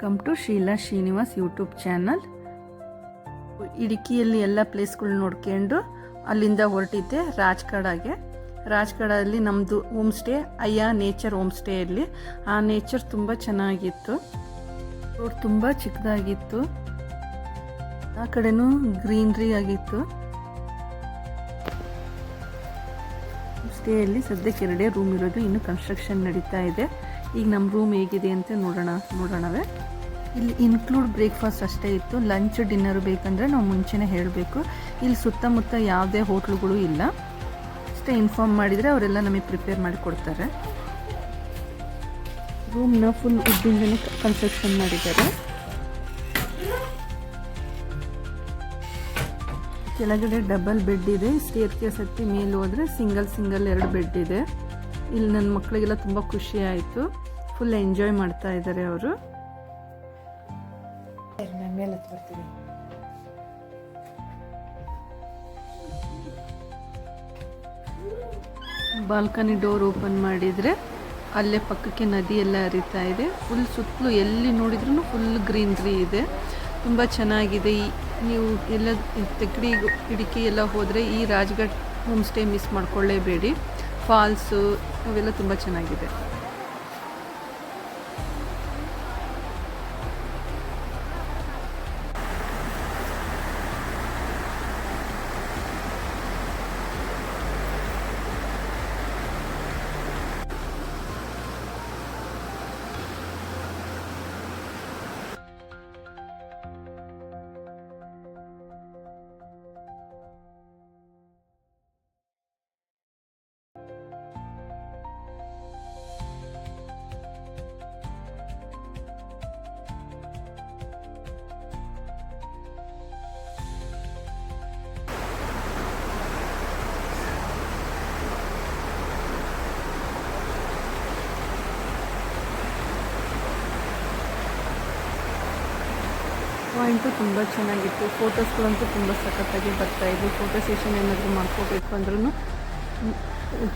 Welcome to Sheela Srinivas YouTube channel. ಇಡುಕಿಯಲ್ಲಿ ಎಲ್ಲ ಪ್ಲೇಸ್ಗಳು ನೋಡ್ಕೊಂಡು ಅಲ್ಲಿಂದ ಹೊರಟಿದ್ದೆ ರಾಜ್ಕಡಲ್ಲಿ ನಮ್ಮದು ಹೋಮ್ ಸ್ಟೇ ಅಯ್ಯ ನೇಚರ್ ಹೋಮ್ ಸ್ಟೇಯಲ್ಲಿ. ಆ ನೇಚರ್ ತುಂಬ ಚೆನ್ನಾಗಿತ್ತು, ರೋಡ್ ತುಂಬ ಚಿಕ್ಕದಾಗಿತ್ತು, ಆ ಕಡೆನೂ ಗ್ರೀನ್ರಿ ಆಗಿತ್ತು. ಸ್ಟೇಯಲ್ಲಿ ಸದ್ಯಕ್ಕೆ 2 ರೂಮ್ ಇರೋದು, ಇನ್ನು ಕನ್ಸ್ಟ್ರಕ್ಷನ್ ನಡೀತಾ ಇದೆ. ಈಗ ನಮ್ಮ ರೂಮ್ ಹೇಗಿದೆ ಅಂತ ನೋಡೋಣವೇ. ಇಲ್ಲಿ ಇನ್ಕ್ಲೂಡ್ ಬ್ರೇಕ್ಫಾಸ್ಟ್ ಅಷ್ಟೇ ಇತ್ತು. ಲಂಚ್ ಡಿನ್ನರ್ ಬೇಕಂದರೆ ನಾವು ಮುಂಚೆನೇ ಹೇಳಬೇಕು. ಇಲ್ಲಿ ಸುತ್ತಮುತ್ತ ಯಾವುದೇ ಹೋಟ್ಲುಗಳು ಇಲ್ಲ, ಅಷ್ಟೇ ಇನ್ಫಾರ್ಮ್ ಮಾಡಿದರೆ ಅವರೆಲ್ಲ ನಮಗೆ ಪ್ರಿಪೇರ್ ಮಾಡಿ ಕೊಡ್ತಾರೆ. ರೂಮ್ನ ಫುಲ್ ವುಡ್ಡಿಂದನೇ ಕನ್ಸ್ಟ್ರಕ್ಷನ್ ಮಾಡಿದ್ದಾರೆ. ಕೆಳಗಡೆ ಡಬಲ್ ಬೆಡ್ ಇದೆ, ಸ್ಟೇರ್ ಕೇಸ್ ಹತ್ತಿ ಮೇಲೆ ಹೋದರೆ ಸಿಂಗಲ್ 2 ಬೆಡ್ ಇದೆ. ಇಲ್ಲಿ ನನ್ನ ಮಕ್ಕಳಿಗೆಲ್ಲ ತುಂಬ ಖುಷಿ ಆಯಿತು, ಫುಲ್ ಎಂಜಾಯ್ ಮಾಡ್ತಾ ಇದ್ದಾರೆ ಅವರು. ಬಾಲ್ಕನಿ ಡೋರ್ ಓಪನ್ ಮಾಡಿದರೆ ಅಲ್ಲೇ ಪಕ್ಕಕ್ಕೆ ನದಿ ಎಲ್ಲ ಹರಿತಾ ಇದೆ. ಫುಲ್ ಸುತ್ತಲೂ ಎಲ್ಲಿ ನೋಡಿದ್ರೂ ಫುಲ್ ಗ್ರೀನ್ರಿ ಇದೆ, ತುಂಬ ಚೆನ್ನಾಗಿದೆ. ನೀವು ಎಲ್ಲ ಇಡುಕಿ ಎಲ್ಲ ಹೋದರೆ ಈ ರಾಜ್ಘಾಟ್ ಹೋಮ್ ಸ್ಟೇ ಮಿಸ್ ಮಾಡ್ಕೊಳ್ಳೇಬೇಡಿ. ಫಾಲ್ಸು ಅವೆಲ್ಲ ತುಂಬ ಚೆನ್ನಾಗಿದೆ. ಪಾಯಿಂಟು ತುಂಬ ಚೆನ್ನಾಗಿತ್ತು, ಫೋಟೋಸ್ಗಳಂತೂ ತುಂಬ ಸಖತ್ತಾಗಿ ಬರ್ತಾಯಿದ್ವು. ಫೋಟೋ ಸೆಷನ್ ಏನಾದರೂ ಮಾಡ್ಕೋಬೇಕು ಅಂದ್ರೂ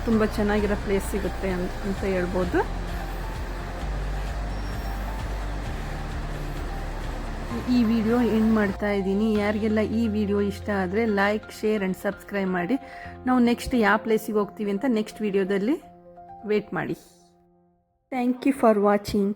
ತುಂಬ ಚೆನ್ನಾಗಿರೋ ಪ್ಲೇಸ್ ಸಿಗುತ್ತೆ ಅಂತ ಹೇಳ್ಬೋದು. ಈ ವಿಡಿಯೋ ಎಂಡ್ ಮಾಡ್ತಾ ಇದ್ದೀನಿ. ಯಾರಿಗೆಲ್ಲ ಈ ವಿಡಿಯೋ ಇಷ್ಟ ಆದರೆ ಲೈಕ್, ಶೇರ್ ಆ್ಯಂಡ್ ಸಬ್ಸ್ಕ್ರೈಬ್ ಮಾಡಿ. ನಾವು ನೆಕ್ಸ್ಟ್ ಯಾವ ಪ್ಲೇಸಿಗೆ ಹೋಗ್ತೀವಿ ಅಂತ ನೆಕ್ಸ್ಟ್ ವಿಡಿಯೋದಲ್ಲಿ ವೇಟ್ ಮಾಡಿ. Thank you for watching.